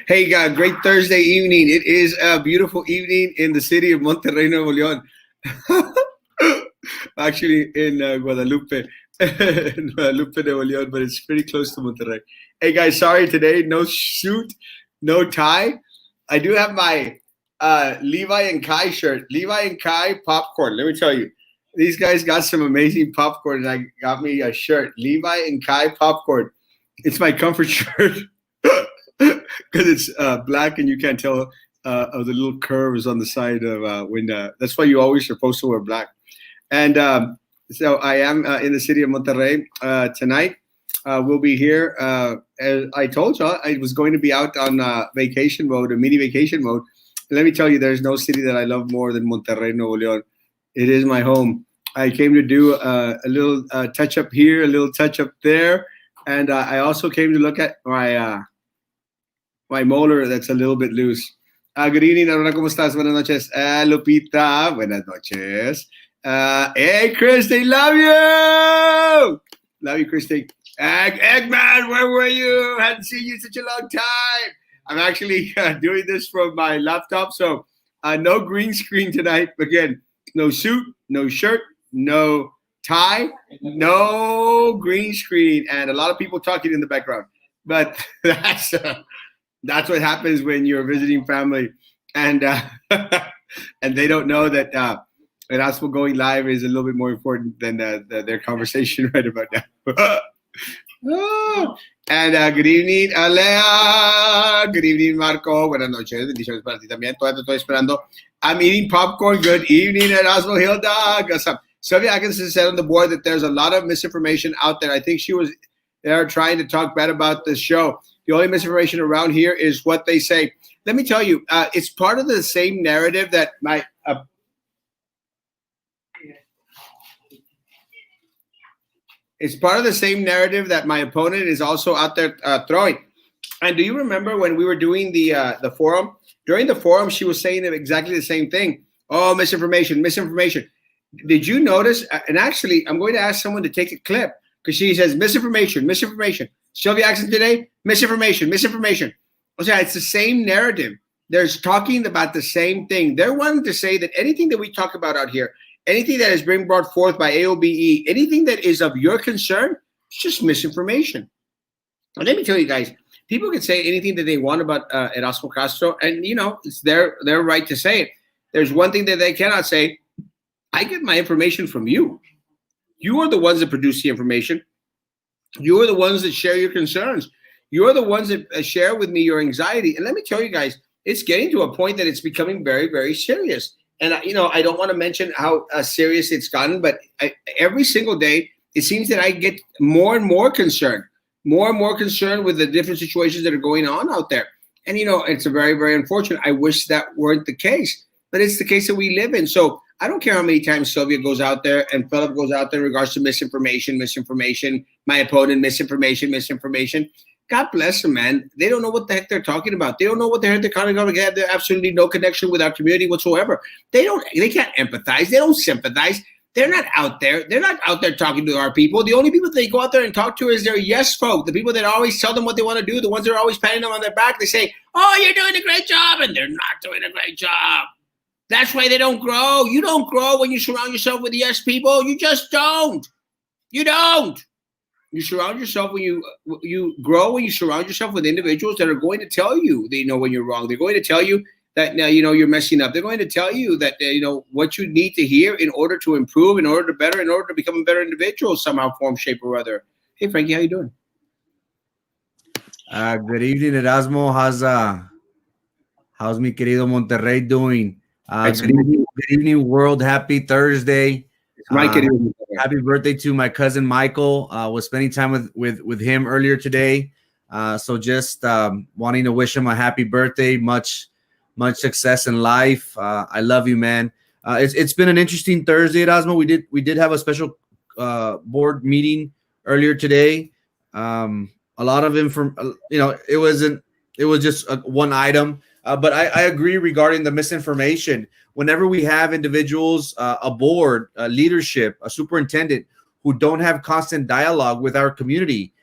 Hey, great Thursday evening. It is a beautiful evening in the city of Monterrey, Nuevo León. Actually, in Guadalupe, in Guadalupe, Nuevo León, but it's pretty close to Monterrey. Hey, guys, sorry today. No suit, no tie. I do have my Levi and Kai shirt. Levi and Kai popcorn. Let me tell you, these guys got some amazing popcorn, and I got me a shirt. Levi and Kai popcorn. It's my comfort shirt. Because it's black and you can't tell of the little curves on the side of when. That's why you always supposed to wear black. And so I am in the city of Monterrey tonight. We'll be here. As I told you, I was going to be out on vacation mode, a mini vacation mode. And let me tell you, there's no city that I love more than Monterrey, Nuevo León. It is my home. I came to do a little touch up here, a little touch up there, and I also came to look at my molar that's a little bit loose. Good evening, Aurora. ¿Cómo estás? Buenas noches. Lupita, buenas noches. Hey, Christy, love you. Love you, Christy. Eggman, where were you? Hadn't seen you in such a long time. I'm actually doing this from my laptop, so no green screen tonight. Again, no suit, no shirt, no tie, no green screen, and a lot of people talking in the background. But that's what happens when you're visiting family, and and they don't know that Erasmo going live is a little bit more important than their conversation right about now. And good evening, Alea. Good evening, Marco. Buenas noches. Bendiciones para ti también. Todavía te estoy esperando. I'm eating popcorn. Good evening, Erasmo Hilda. Sylvia Atkinson said on the board that there's a lot of misinformation out there. I think she was there trying to talk bad about this show. The only misinformation around here is what they say. Let me tell you, it's part of the same narrative that my it's part of the same narrative that my opponent is also out there throwing. And do you remember when we were doing the forum? During the forum, she was saying exactly the same thing. Oh, misinformation, misinformation. Did you notice? And actually, I'm going to ask someone to take a clip because she says misinformation, misinformation. Sylvia Jackson today, misinformation, misinformation. Okay, it's the same narrative. They're talking about the same thing. They're wanting to say that anything that we talk about out here, anything that is being brought forth by AOBE, anything that is of your concern, it's just misinformation. And let me tell you guys, people can say anything that they want about Erasmo Castro, and it's their right to say it. There's one thing that they cannot say. I get my information from you. You are the ones that produce the information. You are the ones that share your concerns. You are the ones that share with me your anxiety. And let me tell you guys, it's getting to a point that it's becoming very, very serious. And, I don't want to mention how serious it's gotten, but every single day, it seems that I get more and more concerned with the different situations that are going on out there. And, it's a very, very unfortunate. I wish that weren't the case, but it's the case that we live in. So I don't care how many times Sylvia goes out there and Philip goes out there in regards to misinformation, my opponent, misinformation. God bless them, man. They don't know what the heck they're talking about. They don't know what the heck they're talking about. They have absolutely no connection with our community whatsoever. They can't empathize. They don't sympathize. They're not out there. They're not out there talking to our people. The only people they go out there and talk to is their yes folk, the people that always tell them what they want to do, the ones that are always patting them on their back. They say, oh, you're doing a great job, and they're not doing a great job. That's why they don't grow. You don't grow when you surround yourself with yes people. You just don't. You don't. You surround yourself when you grow when you surround yourself with individuals that are going to tell you they know when you're wrong. They're going to tell you that you're messing up. They're going to tell you that what you need to hear in order to improve, in order to better, in order to become a better individual somehow, form, shape, or other. Hey, Frankie, how you doing? Good evening, Erasmo. How's mi querido Monterrey doing? Good evening, world. Happy Thursday. Happy birthday to my cousin Michael. Was spending time with him earlier today. So just wanting to wish him a happy birthday. Much success in life. I love you, man. It's been an interesting Thursday, Erasmo. We did have a special board meeting earlier today. A lot of it was just one item. But I agree regarding the misinformation. Whenever we have individuals, a board, a leadership, a superintendent who don't have constant dialogue with our community,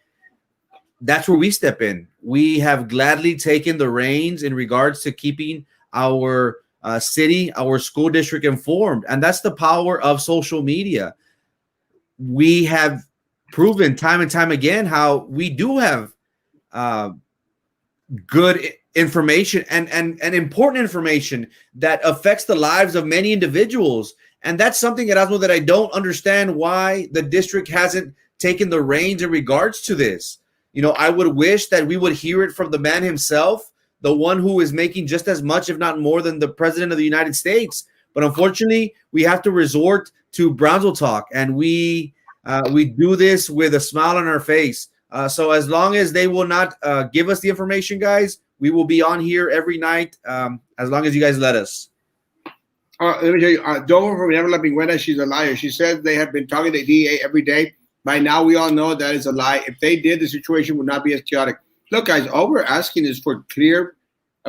that's where we step in. We have gladly taken the reins in regards to keeping our city, our school district informed. And that's the power of social media. We have proven time and time again how we do have good information and important information that affects the lives of many individuals. And that's something, Erasmo, that I don't understand why the district hasn't taken the reins in regards to this. You know, I would wish that we would hear it from the man himself, the one who is making just as much, if not more, than the president of the United States. But unfortunately, we have to resort to Brownsville talk, and we do this with a smile on our face. So as long as they will not give us the information, guys, we will be on here every night as long as you guys let us. Let me tell you, Dover from Never La Pingüina, she's a liar. She says they have been talking to DEA every day. By now, we all know that is a lie. If they did, the situation would not be as chaotic. Look, guys, all we're asking is for clear,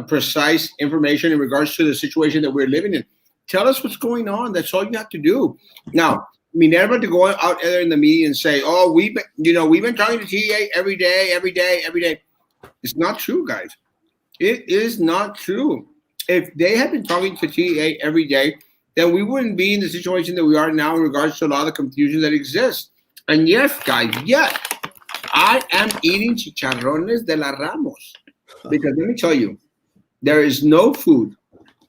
precise information in regards to the situation that we're living in. Tell us what's going on. That's all you have to do. Now, never to go out there in the media and say, "Oh, we've been talking to TEA every day. It's not true, guys. It is not true. If they had been talking to TEA every day, then we wouldn't be in the situation that we are now in regards to a lot of the confusion that exists. And yes, guys, yes, I am eating chicharrones de la Ramos. Because let me tell you, there is no food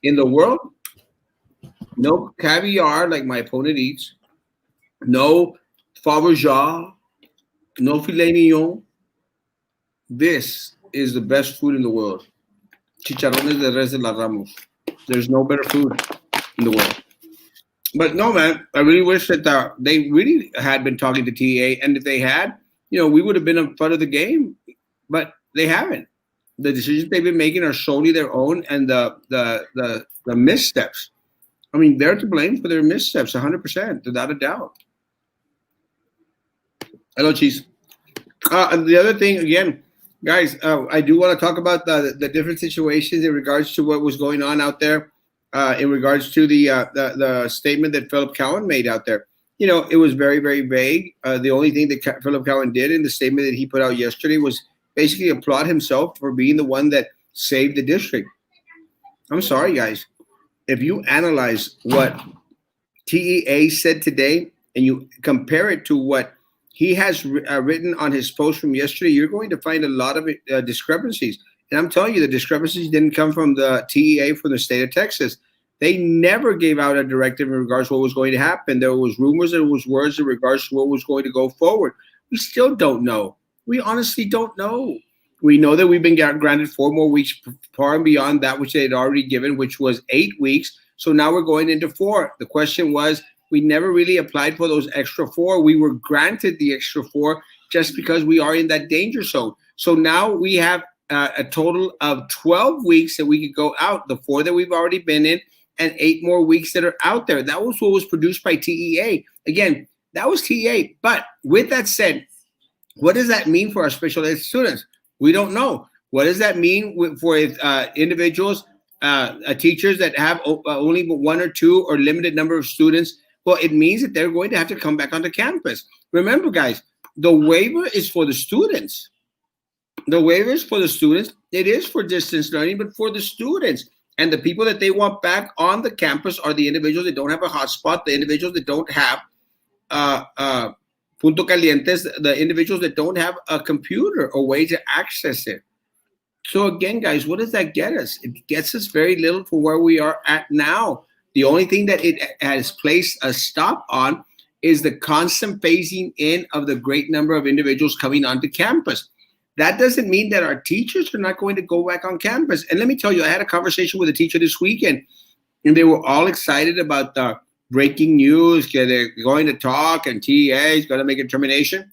in the world, no caviar like my opponent eats, no foie gras, no filet mignon. This is the best food in the world. Chicharrones de res de la Ramos. There's no better food in the world. But no, man, I really wish that they really had been talking to TEA. And if they had, we would have been in front of the game. But they haven't. The decisions they've been making are solely their own, and the missteps. I mean, they're to blame for their missteps, 100%, without a doubt. Hello, Cheese. And the other thing, again, guys, I do want to talk about the different situations in regards to what was going on out there, in regards to the statement that Philip Cowan made out there. It was very, very vague. The only thing that Philip Cowan did in the statement that he put out yesterday was basically applaud himself for being the one that saved the district. I'm sorry, guys. If you analyze what TEA said today and you compare it to what he has written on his post from yesterday, you're going to find a lot of discrepancies. And I'm telling you, the discrepancies didn't come from the TEA from the state of Texas. They never gave out a directive in regards to what was going to happen. There was rumors, there was words in regards to what was going to go forward. We still don't know. We honestly don't know. We know that we've been granted 4 more weeks far and beyond that which they had already given, which was 8 weeks. So now we're going into 4. The question was, we never really applied for those extra 4. We were granted the extra 4 just because we are in that danger zone. So now we have a total of 12 weeks that we could go out, the 4 that we've already been in, and 8 more weeks that are out there. That was what was produced by TEA. Again, that was TEA. But with that said, what does that mean for our special ed students? We don't know. What does that mean for individuals, teachers that have only 1 or 2 or limited number of students? Well, it means that they're going to have to come back onto campus. Remember, guys, the waiver is for the students. The waiver is for the students. It is for distance learning, but for the students. And the people that they want back on the campus are the individuals that don't have a hotspot, the individuals that don't have punto calientes, the individuals that don't have a computer or way to access it. So again, guys, what does that get us? It gets us very little for where we are at now. The only thing that it has placed a stop on is the constant phasing in of the great number of individuals coming onto campus. That doesn't mean that our teachers are not going to go back on campus. And let me tell you, I had a conversation with a teacher this weekend, and they were all excited about the breaking news. They're going to talk, and TEA is going to make a determination.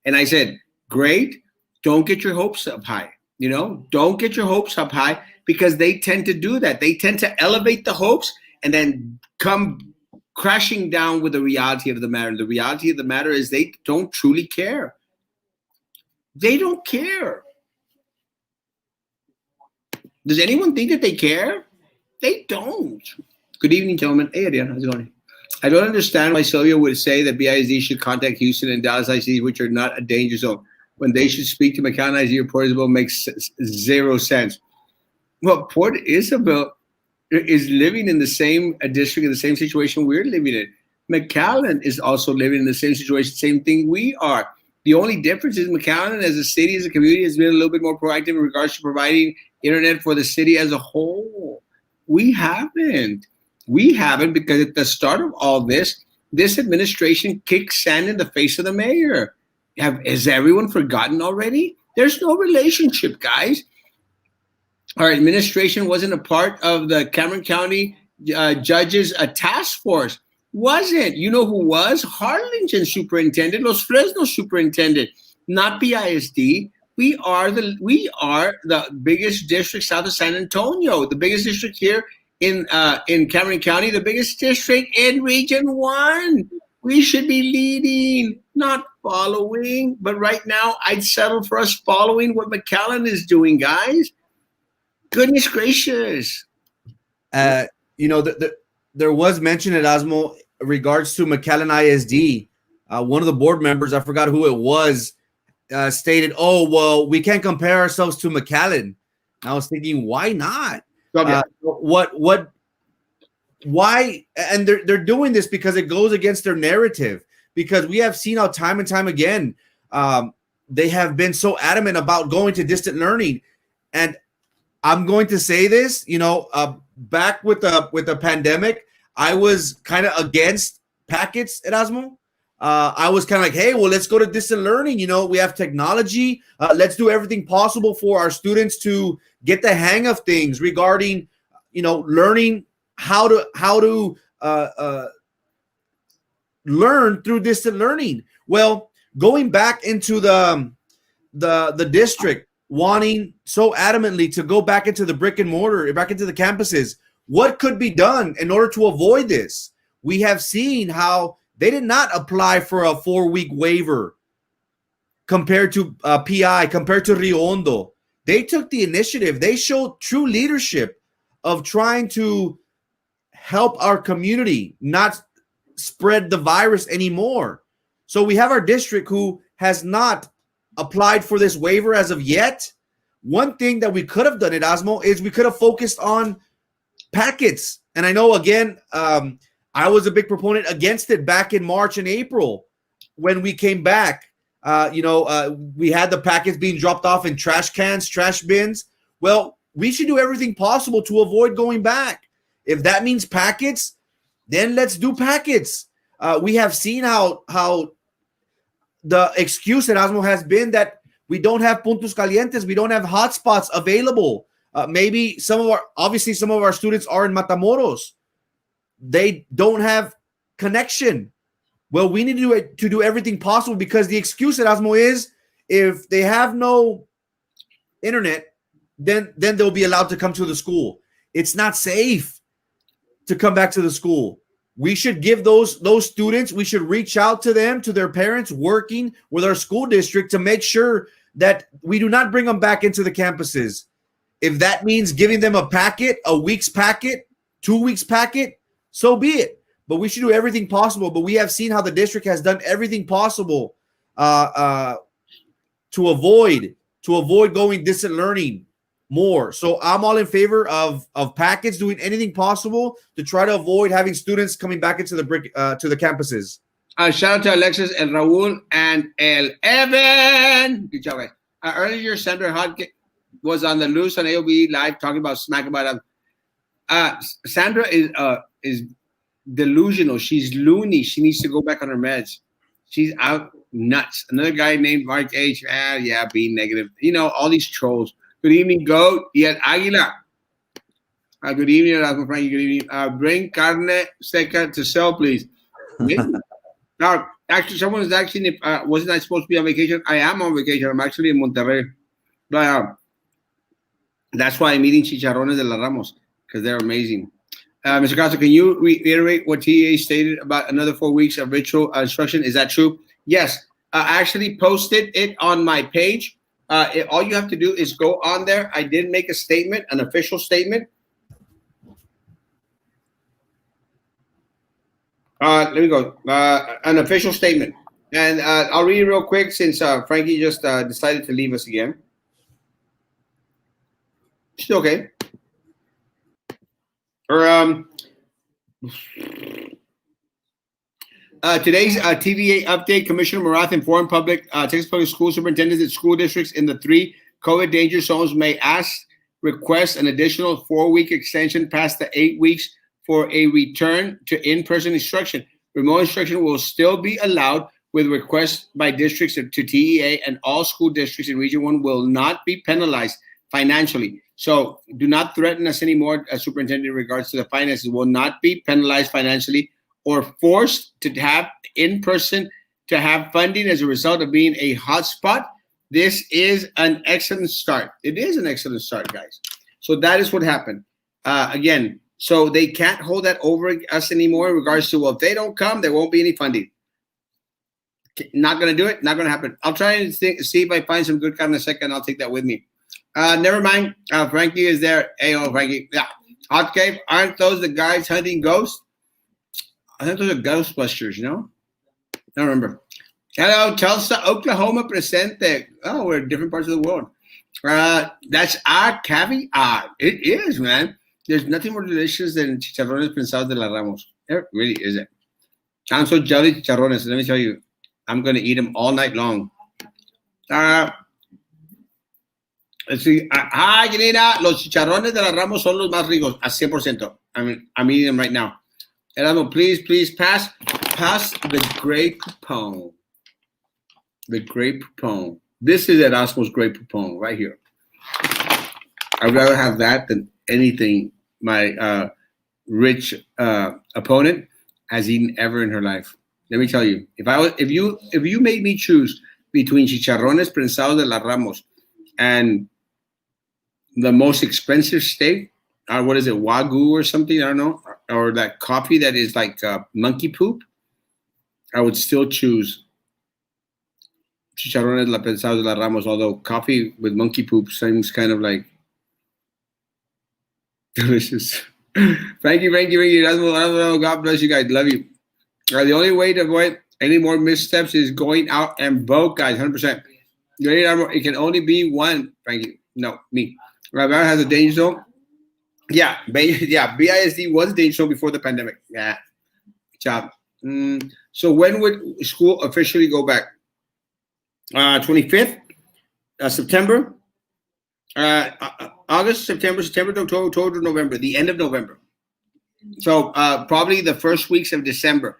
And I said, great. Don't get your hopes up high. Don't get your hopes up high, because they tend to do that. They tend to elevate the hopes and then come crashing down with the reality of the matter. The reality of the matter is they don't truly care. They don't care. Does anyone think that they care? They don't. Good evening, gentlemen. Hey, Adrian, how's it going? I don't understand why Sylvia would say that BISD should contact Houston and Dallas ICs, which are not a danger zone. when they should speak to McAllen ISD or Port Isabel makes zero sense. Well, Port Isabel is living in the same district, in the same situation we're living in. McAllen is also living in the same situation, same thing we are. The only difference is McAllen as a city, as a community, has been a little bit more proactive in regards to providing internet for the city as a whole. We haven't. We haven't, because at the start of all this administration kicked sand in the face of the mayor. Has everyone forgotten already? There's no relationship, guys. Our administration wasn't a part of the Cameron County judges task force. Wasn't. You know who was? Harlingen superintendent, Los Fresnos superintendent, not PISD. We are the biggest district south of San Antonio, the biggest district here in Cameron County, the biggest district in Region 1. We should be leading, not following. But right now, I'd settle for us following what McAllen is doing, guys. Goodness gracious. There was mention at Erasmo regards to McAllen ISD. One of the board members, I forgot who it was, stated, "Oh, well, we can't compare ourselves to McAllen." And I was thinking, why not? Why? And they're doing this because it goes against their narrative. Because we have seen how time and time again they have been so adamant about going to distant learning. And I'm going to say this, back with the pandemic, I was kind of against packets at Erasmo. I was kind of like, hey, well, let's go to distant learning. We have technology. Let's do everything possible for our students to get the hang of things regarding, learning how to learn through distant learning. Well, going back into the district, wanting so adamantly to go back into the brick and mortar, back into the campuses, what could be done in order to avoid this? We have seen how they did not apply for a 4-week waiver compared to PI, compared to Rio Hondo. They took the initiative. They showed true leadership of trying to help our community not spread the virus anymore. So we have our district who has not applied for this waiver as of yet. One thing that we could have done at Erasmo is we could have focused on packets. And I know, again, I was a big proponent against it back in March and April when we came back. We had the packets being dropped off in trash cans, trash bins. Well, we should do everything possible to avoid going back. If that means packets, then let's do packets. We have seen how the excuse at Erasmo has been that we don't have puntos calientes, we don't have hotspots available. Maybe some of our students are in Matamoros. They don't have connection. Well, we need to do everything possible, because the excuse at Erasmo is if they have no internet, then they'll be allowed to come to the school. It's not safe to come back to the school. We should give those students, we should reach out to them, to their parents, working with our school district to make sure that we do not bring them back into the campuses. If that means giving them a packet, a week's packet, 2 weeks packet, so be it. But we should do everything possible. But we have seen how the district has done everything possible to avoid going distant learning more. So I'm all in favor of packets, doing anything possible to try to avoid having students coming back into the campuses. Shout out to Alexis, El Raul, and El Evan. Good job, guys. Earlier, Sandra Hodge was on the Luz on AOB Live talking about smack about Sandra is delusional. She's loony. She needs to go back on her meds. She's out nuts. Another guy named Mark H. Being negative. All these trolls. Good evening, Goat. Yes, Aguila. Good evening, Erasmo Frankie. Good evening. Bring carne seca to sell, please. Now, actually, someone is asking if wasn't I supposed to be on vacation? I am on vacation. I'm actually in Monterrey. But that's why I'm eating chicharrones de la Ramos, because they're amazing. Mr. Castro, can you reiterate what TA stated about another 4 weeks of virtual instruction? Is that true? Yes. I actually posted it on my page. All you have to do is go on there. I did make a statement, an official statement. Let me go. An official statement. And I'll read it real quick since Frankie just decided to leave us again. She's okay. Or today's TVA update: Commissioner Marath informed Texas Public School superintendents that school districts in the 3 COVID danger zones may request an additional 4-week extension past the 8 weeks for a return to in-person instruction. Remote instruction will still be allowed with requests by districts to TEA, and all school districts in Region 1 will not be penalized financially. So do not threaten us anymore, Superintendent, in regards to the finances. Will not be penalized financially or forced to have in-person to have funding as a result of being a hotspot. This is an excellent start. It is an excellent start, guys. So that is what happened. Again, so they can't hold that over us anymore in regards to, well, if they don't come, there won't be any funding. Not going to do it. Not going to happen. I'll try and see if I find some good carne seca, and I'll take that with me. Never mind. Frankie is there. Hey, oh, Frankie. Yeah. Hot Cave. Aren't those the guys hunting ghosts? I think those are Ghostbusters, you know? I don't remember. Hello, Tulsa, Oklahoma, presente. Oh, we're in different parts of the world. That's our caviar. It is, man. There's nothing more delicious than chicharrones pensados de la Ramos. It really isn't. I'm so jelly chicharrones. Let me tell you, I'm going to eat them all night long. Let's see. Hi, Janina. Los chicharrones de la Ramos son los más ricos, a 100%. I'm eating them right now. Erasmo, please pass the Grey Poupon. The Grey Poupon. This is Erasmo's Grey Poupon right here. I'd rather have that than anything my rich opponent has eaten ever in her life. Let me tell you, if you made me choose between chicharrones prensados de la Ramos and the most expensive steak, what is it, Wagyu or something? I don't know. Or that coffee that is like monkey poop, I would still choose chicharrones pensados de la Ramos, although coffee with monkey poop seems kind of like delicious. Frankie. God bless you guys. Love you. The only way to avoid any more missteps is going out and vote, guys. 100%. It can only be one, Frankie. No, me. Ravar has a danger zone. Yeah, BISD was a danger zone before the pandemic. Yeah, good job. So when would school officially go back? 25th, September, August, September, October, November, the end of November. So probably the first weeks of December,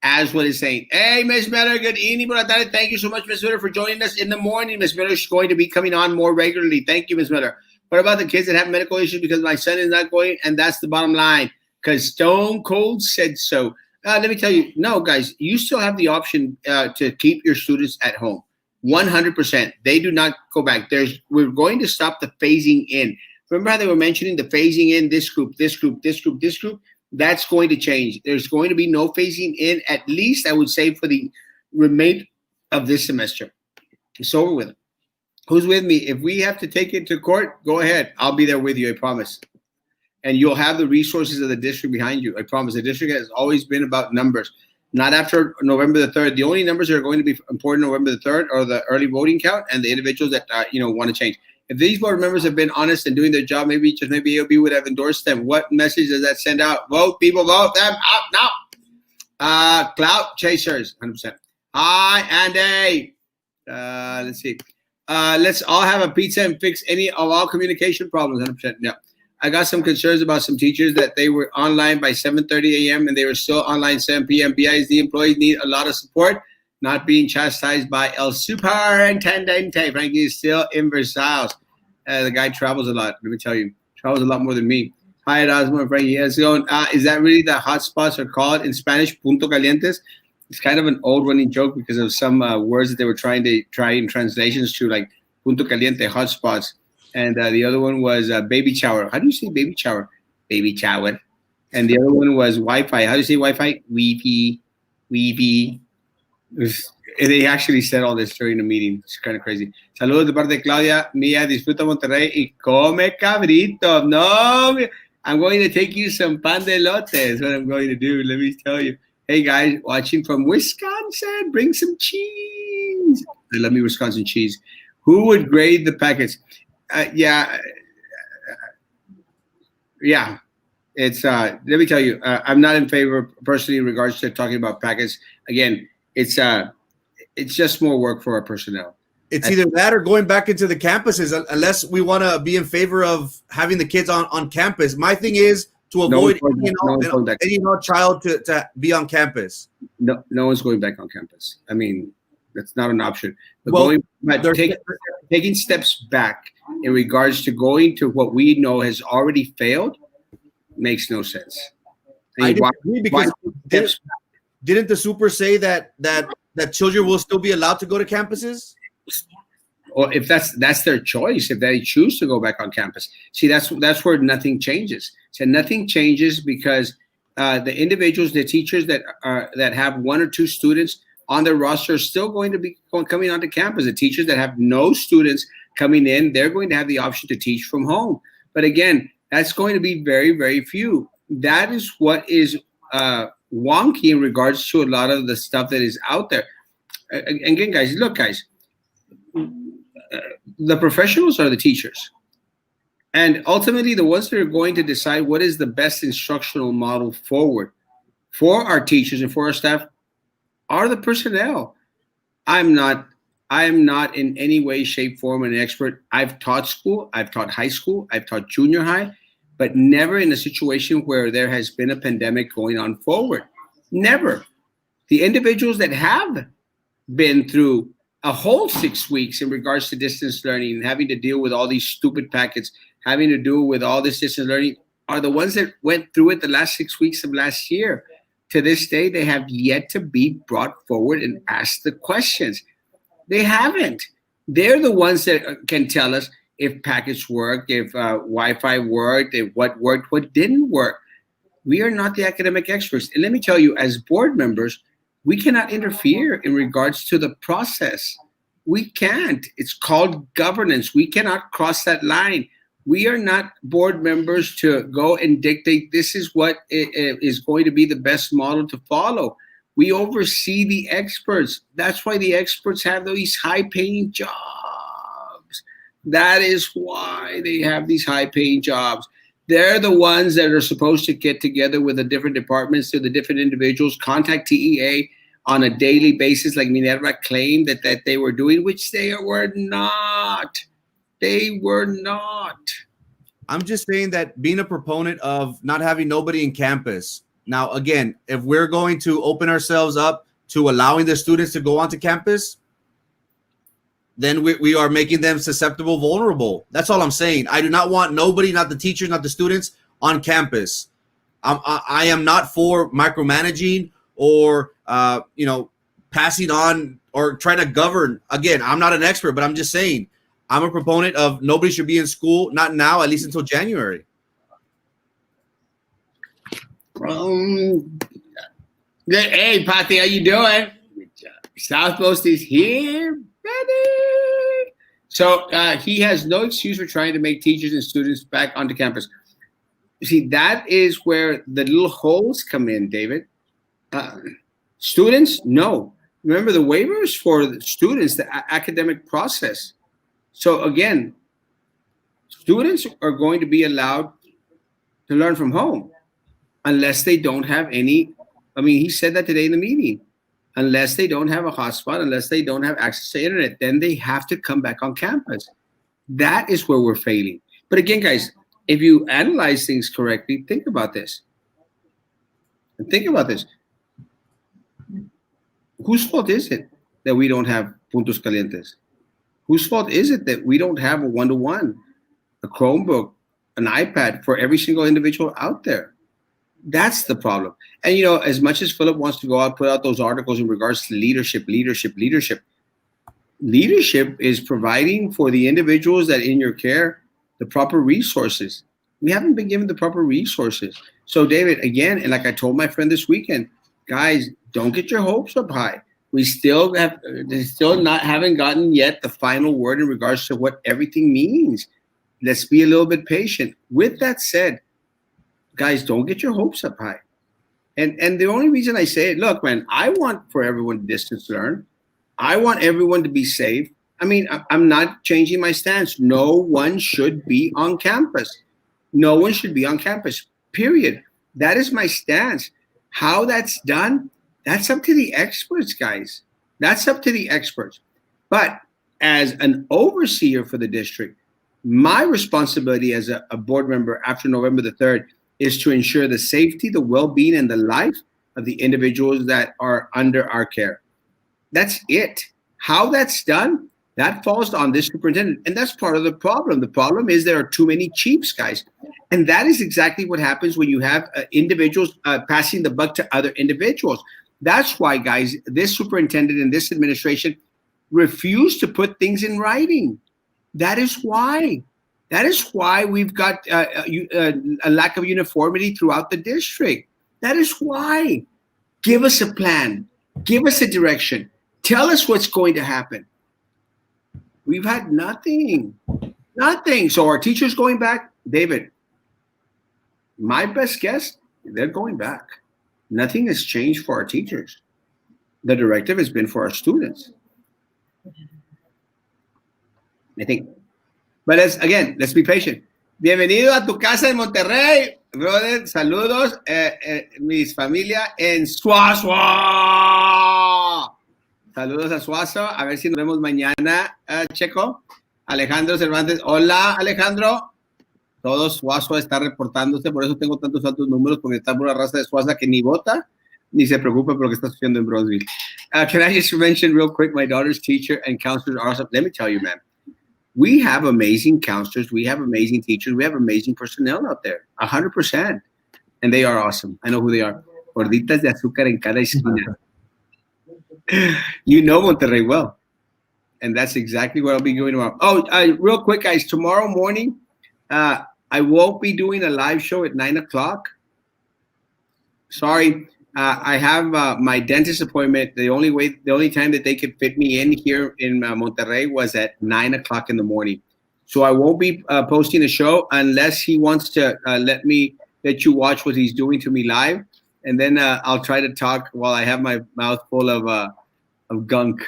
as what is saying. Hey, Miss Miller, good evening. Thank you so much, Miss Miller, for joining us in the morning. Miss Miller is going to be coming on more regularly. Thank you, Miss Miller. What about the kids that have medical issues because my son is not going? And that's the bottom line, because Stone Cold said so. Let me tell you, no, guys, you still have the option to keep your students at home. 100%. They do not go back. We're going to stop the phasing in. Remember how they were mentioning the phasing in, this group? That's going to change. There's going to be no phasing in, at least I would say for the remainder of this semester. It's over with. Who's with me? If we have to take it to court, go ahead. I'll be there with you, I promise. And you'll have the resources of the district behind you. I promise. The district has always been about numbers. Not after November the 3rd. The only numbers that are going to be important November the 3rd are the early voting count and the individuals that want to change. If these board members have been honest and doing their job, maybe AOB would have endorsed them. What message does that send out? Vote, people, vote them out now. Clout chasers, 100%. Hi, Andy. Let's see. Let's all have a pizza and fix any of all communication problems, 100%. Yeah. I got some concerns about some teachers that they were online by 7:30 a.m. and they were still online 7 p.m. BISD employees need a lot of support, not being chastised by El Superintendente. Frankie is still in Versailles. The guy travels a lot. Let me tell you, travels a lot more than me. Hi, Erasmo and Frankie. How's it going? Is that really the hotspots are called in Spanish, punto calientes? It's kind of an old running joke because of some words that they were trying in translations to, like punto caliente, hotspots. And the other one was baby shower. How do you say baby shower? Baby shower. And the other one was Wi-Fi. How do you say Wi-Fi? Wi-Fi. They actually said all this during the meeting. It's kind of crazy. Saludos de parte de Claudia. Mía, disfruta Monterrey y come cabrito. No, I'm going to take you some pan de elote is what I'm going to do. Let me tell you. Hey guys, watching from Wisconsin, bring some cheese. I love me Wisconsin cheese. Who would grade the packets? Yeah, yeah. It's let me tell you, I'm not in favor personally in regards to talking about packets. Again, it's just more work for our personnel. It's either that or going back into the campuses, unless we want to be in favor of having the kids on campus. My thing is to avoid any child to be on campus. No one's going back on campus. I mean, that's not an option. But taking steps back in regards to going to what we know has already failed makes no sense. I agree because didn't the super say that children will still be allowed to go to campuses? Or if that's their choice, if they choose to go back on campus. See, that's where nothing changes. So nothing changes because the individuals, the teachers that have one or two students on their roster are still going to be coming onto campus. The teachers that have no students coming in, they're going to have the option to teach from home. But again, that's going to be very, very few. That is what is wonky in regards to a lot of the stuff that is out there. Again, guys, look, guys, the professionals are the teachers. And ultimately, the ones that are going to decide what is the best instructional model forward for our teachers and for our staff are the personnel. I am not in any way, shape, form an expert. I've taught school, I've taught high school, I've taught junior high, but never in a situation where there has been a pandemic going on forward. Never. The individuals that have been through a whole 6 weeks in regards to distance learning and having to deal with all these stupid packets, having to do with all this distance learning, are the ones that went through it the last 6 weeks of last year. To this day, they have yet to be brought forward and asked the questions. They haven't. They're the ones that can tell us if packets worked, if Wi-Fi worked, if what worked, what didn't work. We are not the academic experts. And let me tell you, as board members, we cannot interfere in regards to the process. We can't. It's called governance. We cannot cross that line. We are not board members to go and dictate this is what is going to be the best model to follow. We oversee the experts. That's why the experts have these high-paying jobs. That is why they have these high-paying jobs. They're the ones that are supposed to get together with the different departments, to the different individuals, contact TEA on a daily basis, like Minerva claimed that they were doing, which they were not. They were not. I'm just saying that being a proponent of not having nobody in campus. Now, again, if we're going to open ourselves up to allowing the students to go onto campus, then we are making them susceptible, vulnerable. That's all I'm saying. I do not want nobody, not the teachers, not the students, on campus. I am not for micromanaging or passing on or trying to govern. Again, I'm not an expert, but I'm just saying I'm a proponent of nobody should be in school, not now, at least until January. Hey, Patty, how you doing? Southmost is here, baby. So he has no excuse for trying to make teachers and students back onto campus. You see, that is where the little holes come in, David. Students, no. Remember, the waivers for the students, the academic process. So again, students are going to be allowed to learn from home unless they don't have any. I mean, he said that today in the meeting. Unless they don't have a hotspot, unless they don't have access to internet, then they have to come back on campus. That is where we're failing. But again, guys, if you analyze things correctly, think about this. Think about this. Whose fault is it that we don't have puntos calientes? Whose fault is it that we don't have a one-to-one, a Chromebook, an iPad for every single individual out there? That's the problem. And, as much as Philip wants to go out, put out those articles in regards to leadership is providing for the individuals that in your care the proper resources. We haven't been given the proper resources. So, David, again, and like I told my friend this weekend, guys, don't get your hopes up high. We still haven't gotten yet the final word in regards to what everything means. Let's be a little bit patient. With that said, guys, don't get your hopes up high. And the only reason I say it, look, man, I want for everyone to distance learn. I want everyone to be safe. I mean, I'm not changing my stance. No one should be on campus. No one should be on campus, period. That is my stance. How that's done, that's up to the experts, guys. That's up to the experts. But as an overseer for the district, my responsibility as a board member after November the 3rd is to ensure the safety, the well-being, and the life of the individuals that are under our care. That's it. How that's done, that falls on this superintendent. And that's part of the problem. The problem is there are too many chiefs, guys. And that is exactly what happens when you have individuals passing the buck to other individuals. That's why, guys, this superintendent and this administration refuse to put things in writing. That is why. That is why we've got a lack of uniformity throughout the district. That is why. Give us a plan. Give us a direction. Tell us what's going to happen. We've had nothing. Nothing. So our teachers going back, David, my best guess, they're going back. Nothing has changed for our teachers. The directive has been for our students. I think. But let's be patient. Bienvenido a tu casa en Monterrey, brother. Saludos, mis familia en Suazua. Saludos a Suazo. A ver si nos vemos mañana, Checo. Alejandro Cervantes. Hola, Alejandro. Todo Suazo está reportándose, por eso tengo tantos altos números, porque está por la raza de Suaza que ni vota, ni se preocupa por lo que está sucediendo en Bronzeville. Can I just mention real quick, my daughter's teacher and counselors are awesome. Let me tell you, man, we have amazing counselors, we have amazing teachers, we have amazing personnel out there, 100%. And they are awesome. I know who they are. Gorditas de azúcar en cada esquina. You know Monterrey well. And that's exactly what I'll be doing tomorrow. Oh, real quick, guys, tomorrow morning, I won't be doing a live show at 9 o'clock. Sorry, I have my dentist appointment. The only time that they could fit me in here in Monterrey was at 9 o'clock in the morning. So I won't be posting a show unless he wants to let you watch what he's doing to me live. And then I'll try to talk while I have my mouth full of gunk.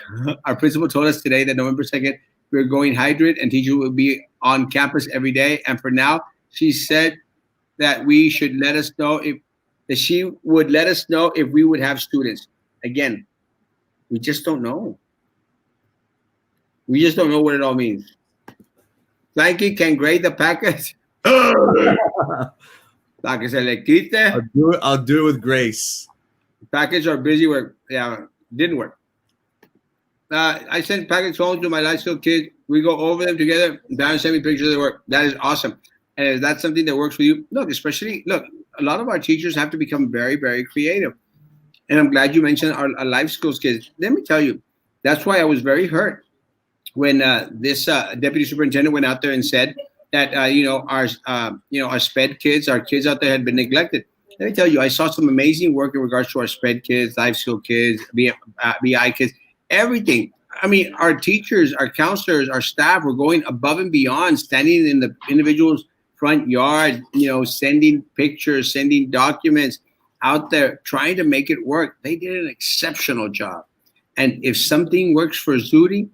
Our principal told us today that November 2nd, we're going hybrid and teacher will be on campus every day. And for now, she said that we should let us know if we would have students. Again, we just don't know. We just don't know what it all means. Frankie can grade the package. Para que se le quite. I'll do it with grace. Package are busy work. Yeah, didn't work. I sent packets home to my life skill kids. We go over them together. Darren sent me pictures of their work. That is awesome. And if that's something that works for you, look, a lot of our teachers have to become very, very creative. And I'm glad you mentioned our life skills kids. Let me tell you, that's why I was very hurt when this deputy superintendent went out there and said that our SPED kids, our kids out there had been neglected. Let me tell you, I saw some amazing work in regards to our SPED kids, life skill kids, BI kids, everything. I mean, our teachers, our counselors, our staff were going above and beyond, standing in the individual's front yard, sending pictures, sending documents out there, trying to make it work. They did an exceptional job. And if something works for Zuri,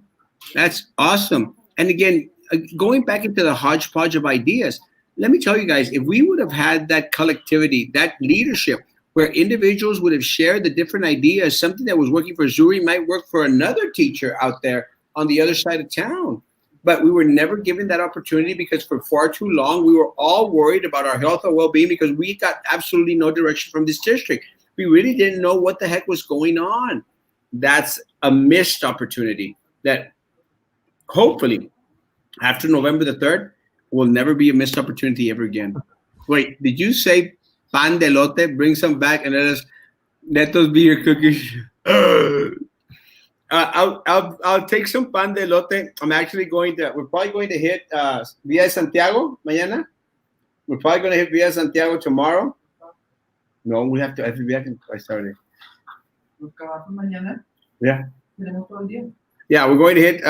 that's awesome. And again, going back into the hodgepodge of ideas, let me tell you guys, if we would have had that collectivity, that leadership, where individuals would have shared the different ideas, something that was working for Zuri might work for another teacher out there on the other side of town. But we were never given that opportunity because for far too long, we were all worried about our health and well-being because we got absolutely no direction from this district. We really didn't know what the heck was going on. That's a missed opportunity that hopefully after November the 3rd will never be a missed opportunity ever again. Wait, did you say pan de lote? Bring some back and let those be your cookies. I'll take some pan de lote. We're probably going to hit Villa Santiago mañana. We're probably going to hit Villa Santiago tomorrow. No, we have to. I started. Yeah. Yeah, we're going to hit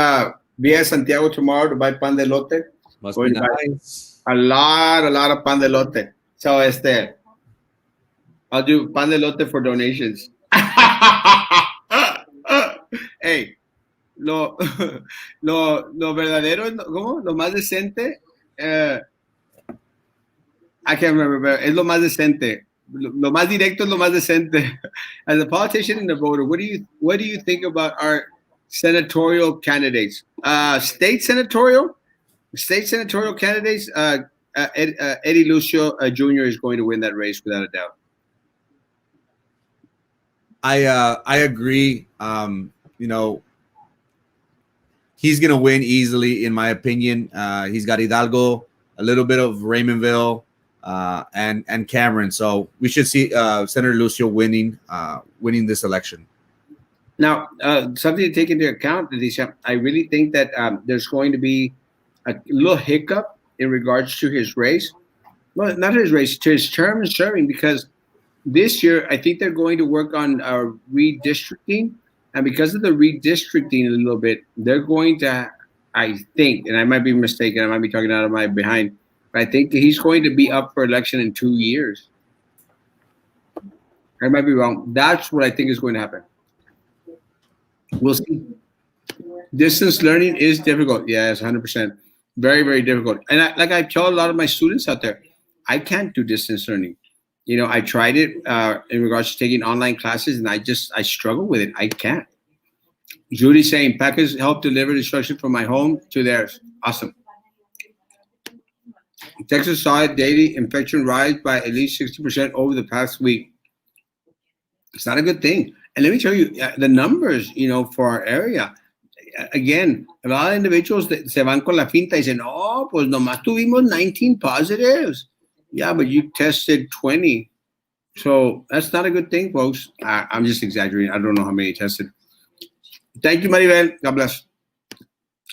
Villa Santiago tomorrow to buy pan de lote. Must be nice. A lot of pan de lote. So I'll do pan de lote for donations. Hey, lo, lo verdadero, ¿cómo? Lo más decente. I can't remember, but es lo más decente. Lo más directo es lo más decente. As a politician and a voter, what do you think about our senatorial candidates? State senatorial candidates. Eddie Lucio Jr. is going to win that race without a doubt. I agree. You know, he's gonna win easily, in my opinion. He's got Hidalgo, a little bit of Raymondville, and Cameron. So we should see Senator Lucio winning this election. Now, something to take into account, Alicia, I really think that there's going to be a little hiccup in regards to his race. Well, not his race, to his term in serving, because this year I think they're going to work on redistricting. And because of the redistricting a little bit, they're going to, I think, and I might be mistaken, I might be talking out of my behind, but I think that he's going to be up for election in 2 years. I might be wrong. That's what I think is going to happen. We'll see. Distance learning is difficult. Yes, 100%. Very, very difficult. And I tell a lot of my students out there, I can't do distance learning. You know, I tried it in regards to taking online classes, and I struggle with it. I can't. Judy saying, Packers help deliver instruction from my home to theirs. Awesome. Texas saw daily infection rise by at least 60% over the past week. It's not a good thing. And let me tell you, the numbers, you know, for our area, again, a lot of individuals se van con la finta y dicen, oh, pues nomás tuvimos 19 positives. Yeah, but you tested 20. So that's not a good thing, folks. I'm just exaggerating. I don't know how many tested. Thank you, Maribel. God bless.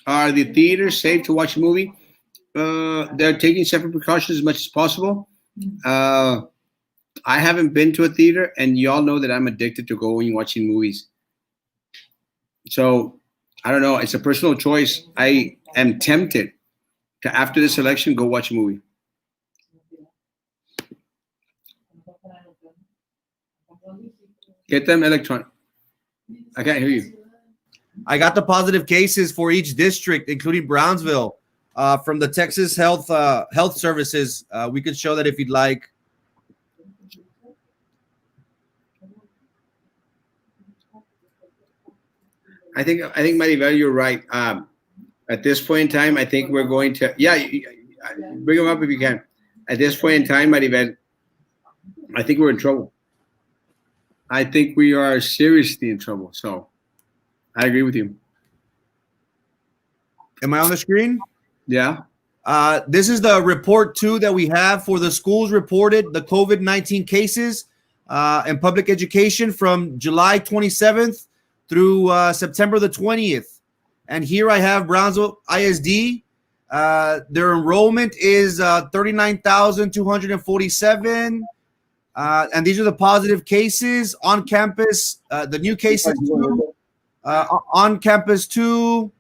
Are the theaters safe to watch a movie? They're taking separate precautions as much as possible. I haven't been to a theater, and y'all know that I'm addicted to going and watching movies. So I don't know. It's a personal choice. I am tempted to, after this election, go watch a movie. Get them electronic. I can't hear you. I got the positive cases for each district, including Brownsville, from the Texas Health Services. We could show that if you'd like. I think Maribel, you're right. At this point in time, I think we're going to bring them up if you can. At this point in time, Maribel, I think we're in trouble. I think we are seriously in trouble. So I agree with you. Am I on the screen? Yeah. This is the report 2 that we have for the schools reported the COVID-19 cases in public education from July 27th through September the 20th. And here I have Brownsville ISD. Their enrollment is 39,247. And these are the positive cases on campus, the new cases on campus 2.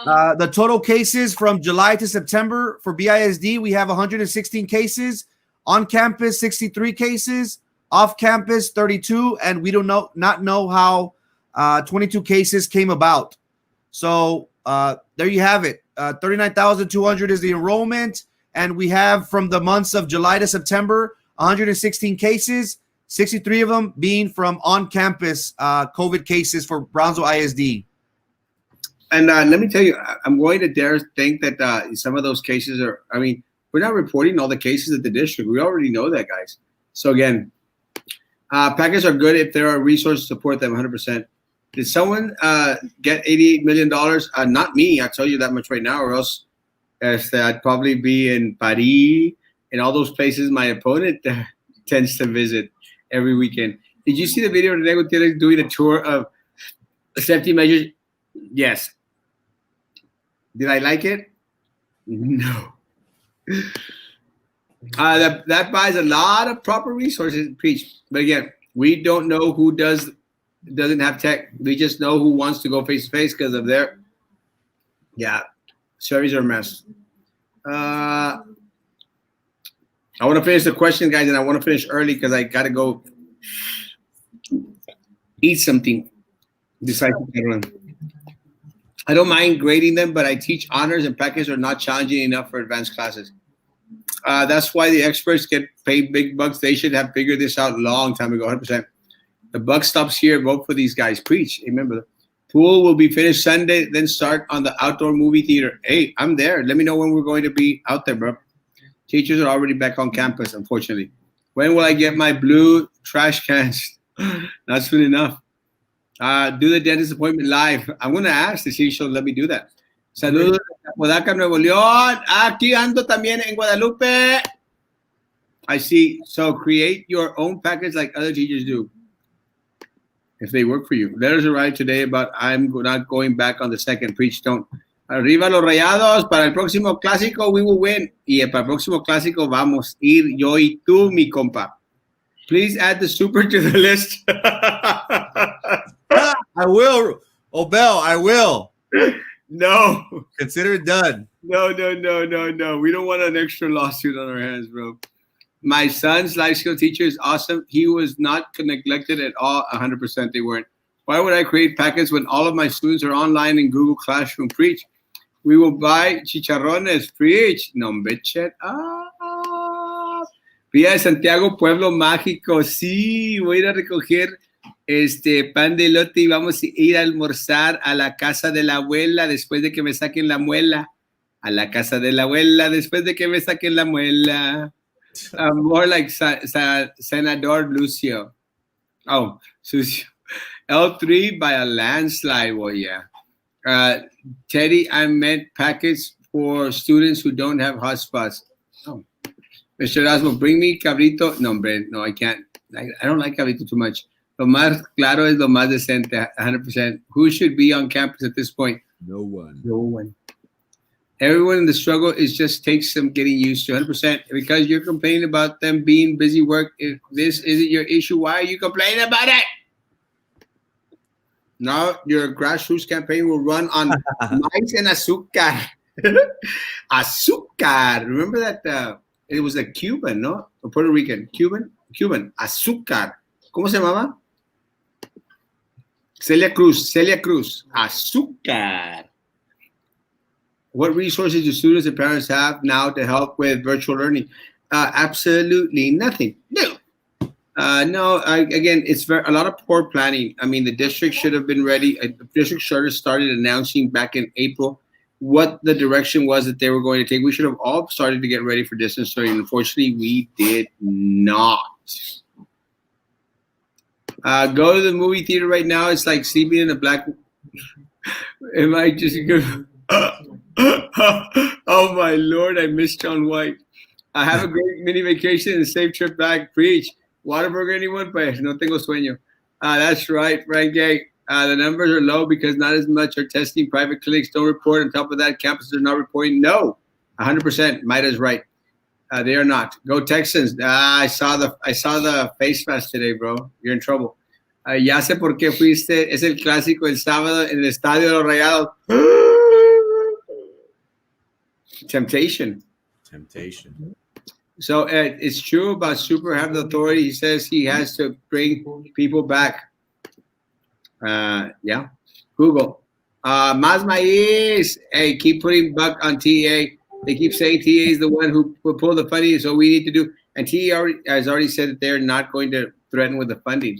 The total cases from July to September for BISD, we have 116 cases. On campus, 63 cases. Off campus, 32. And we not know how 22 cases came about. So there you have it. 39,200 is the enrollment. And we have from the months of July to September, 116 cases, 63 of them being from on-campus COVID cases for Brownsville ISD. And let me tell you, I'm going to dare think that some of those cases are, I mean, we're not reporting all the cases at the district. We already know that, guys. So again, Packers are good if there are resources to support them 100%. Did someone get $88 million? Not me. I'll tell you that much right now, or else I'd probably be in Paris and all those places my opponent tends to visit every weekend. Did you see the video of Rene Gutierrez doing a tour of safety measures? Yes. Did I like it? No. That buys a lot of proper resources. Preach. But again, we don't know who doesn't have tech. We just know who wants to go face to face because of their surveys are a mess. I want to finish the question, guys, and I want to finish early because I got to go eat something besides run. I don't mind grading them, but I teach honors and packets are not challenging enough for advanced classes. That's why the experts get paid big bucks. They should have figured this out a long time ago, 100%. The buck stops here. Vote for these guys. Preach. Remember, pool will be finished Sunday, then start on the outdoor movie theater. Hey, I'm there. Let me know when we're going to be out there, bro. Teachers are already back on campus, unfortunately. When will I get my blue trash cans? Not soon enough. Do the dentist appointment live. I'm going to ask to see if she'll let me do that. Saludos de Apodaca, Nuevo León. Aquí ando también en Guadalupe. I see. So create your own package like other teachers do, if they work for you. Letters arrived today about I'm not going back on the second. Preach, don't. Arriba los Rayados. Para el próximo clásico, we will win. Y para el próximo clásico, vamos a ir yo y tú, mi compa. Please add the super to the list. I will. Obel, I will. No. Consider it done. No. We don't want an extra lawsuit on our hands, bro. My son's life skill teacher is awesome. He was not neglected at all. 100% they weren't. Why would I create packets when all of my students are online in Google Classroom? Preach. We will buy chicharrones. Preach. No, bitch. Vía de Santiago, Pueblo Mágico. Sí, voy a ir a recoger pan de elote y vamos a ir a almorzar a la casa de la abuela después de que me saquen la muela. A la casa de la abuela después de que me saquen la muela. More like Senador Lucio. Oh, Sucio. L3 by a landslide. Well, yeah. Teddy, I meant packets for students who don't have hotspots. Oh. Mr. Erasmo, bring me cabrito. No, hombre, no, I can't. I don't like cabrito too much. Lo más claro es lo más decente, 100%. Who should be on campus at this point? No one. No one. Everyone in the struggle is just takes some getting used to, 100%. Because you're complaining about them being busy work. If this isn't your issue, why are you complaining about it? Now your grassroots campaign will run on mice and azúcar. Azúcar. Remember that it was a Cuban, no? Or Puerto Rican. Cuban. Azúcar. ¿Cómo se llamaba? Celia Cruz. Azúcar. What resources do students and parents have now to help with virtual learning? Absolutely nothing. No. Again, it's a lot of poor planning. I mean, the district should have been ready. The district started announcing back in April what the direction was that they were going to take. We should have all started to get ready for distance learning. Unfortunately, we did not. Go to the movie theater right now. It's like sleeping in a black. Am I just good? Oh my Lord! I miss John White. I have a great mini vacation and a safe trip back. Preach. Whataburger, anyone? Pues no tengo sueño. That's right, Frank Gay. The numbers are low because not as much are testing. Private clinics don't report. On top of that, campuses are not reporting. No, 100%. Maida's right. They are not. Go Texans. I saw the face mask today, bro. You're in trouble. Ya sé por qué fuiste. Es el clásico el sábado en el estadio de los Rayados. Temptation. So it's true about Super have the authority. He says he has to bring people back. Yeah. Google. Más maíz. Hey, keep putting buck on TA. They keep saying TA is the one who will pull the funding, so we need to do. And TA has already said that they're not going to threaten with the funding.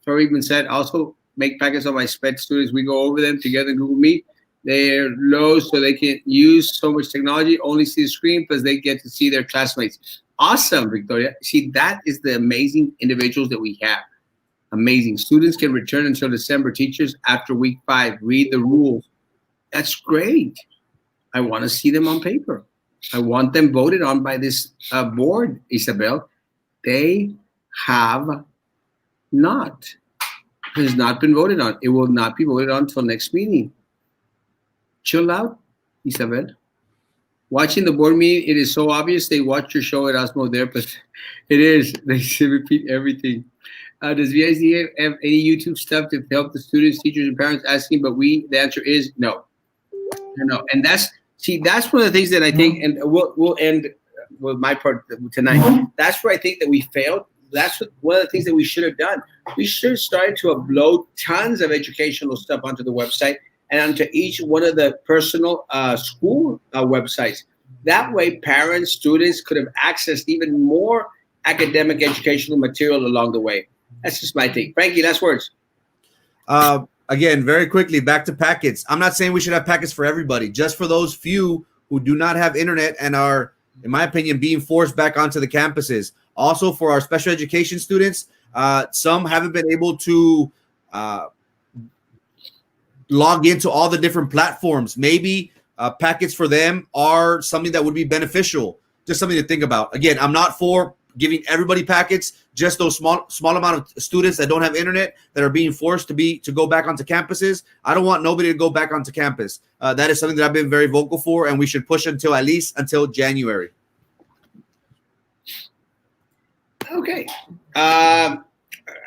So even said, also make packets on my SPED students. We go over them together in Google Meet. They're low, so they can use so much technology, only see the screen because they get to see their classmates. Awesome, Victoria. See, that is the amazing individuals that we have. Amazing. Students can return until December. Teachers after week 5. Read the rules. That's great. I want to see them on paper. I want them voted on by this board, Isabel. They have not. It has not been voted on. It will not be voted on until next meeting. Chill out, Isabel. Watching the board meeting, it is so obvious they watch your show at Erasmo there, but it is. They repeat everything. Does VIC have any YouTube stuff to help the students, teachers, and parents asking? But the answer is no. No. And that's one of the things that I think, and we'll end with my part tonight. That's where I think that we failed. That's one of the things that we should have done. We should have started to upload tons of educational stuff onto the website and onto each one of the personal school websites. That way, parents, students could have accessed even more academic educational material along the way. That's just my thing. Frankie, last words. Again, very quickly, back to packets. I'm not saying we should have packets for everybody, just for those few who do not have internet and are, in my opinion, being forced back onto the campuses. Also, for our special education students, some haven't been able to log into all the different platforms. Maybe packets for them are something that would be beneficial. Just something to think about. Again, I'm not for giving everybody packets, just those small amount of students that don't have internet that are being forced to go back onto campuses. I don't want nobody to go back onto campus. That is something that I've been very vocal for, and we should push at least until January. Okay. I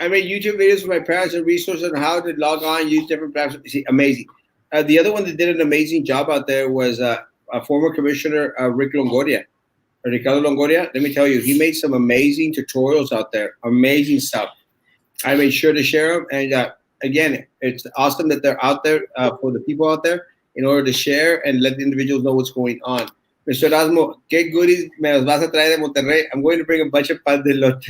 made YouTube videos for my parents and resources on how to log on, use different platforms. See, amazing. The other one that did an amazing job out there was a former commissioner, Ricardo Longoria. Let me tell you, he made some amazing tutorials out there. Amazing stuff. I made sure to share them. And again, it's awesome that they're out there for the people out there in order to share and let the individuals know what's going on. Mr. Erasmo, ¿qué goodies me los vas a traer de Monterrey? I'm going to bring a bunch of pan de lote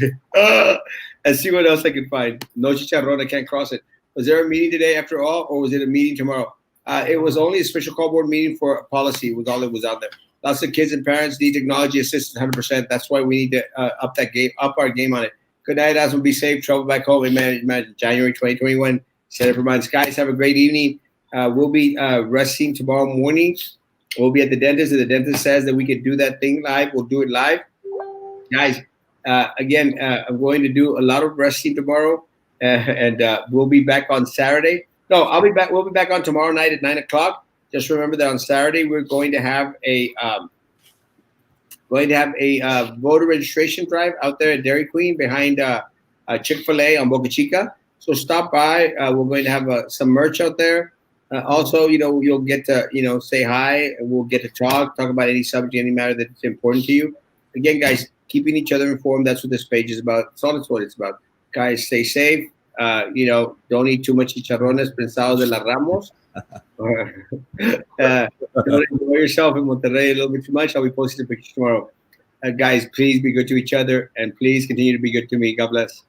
and see what else I can find. No chicharrón, I can't cross it. Was there a meeting today after all, or was it a meeting tomorrow? It was only a special call board meeting for policy was all that was out there. Lots of kids and parents need technology assistance 100%. That's why we need to up our game on it. Good night, Erasmo. Be safe. Travel back home. Imagine January 2021. Set it for months. Guys, have a great evening. We'll be resting tomorrow morning. We'll be at the dentist. If the dentist says that we can do that thing live, we'll do it live. Guys, again, I'm going to do a lot of resting tomorrow, and we'll be back on Saturday. No, I'll be back. We'll be back on tomorrow night at 9:00. Just remember that on Saturday we're going to have a voter registration drive out there at Dairy Queen behind Chick-fil-A on Boca Chica. So stop by. We're going to have some merch out there. Also, you'll get to say hi, and we'll get to talk about any subject, any matter that's important to you. Again, guys, keeping each other informed. That's what this page is about. That's what it's about. Guys, stay safe. Don't eat too much chicharrones prensados de la Ramos. Don't enjoy yourself in Monterrey a little bit too much. I'll be posting the pictures tomorrow. Guys, please be good to each other, and please continue to be good to me. God bless.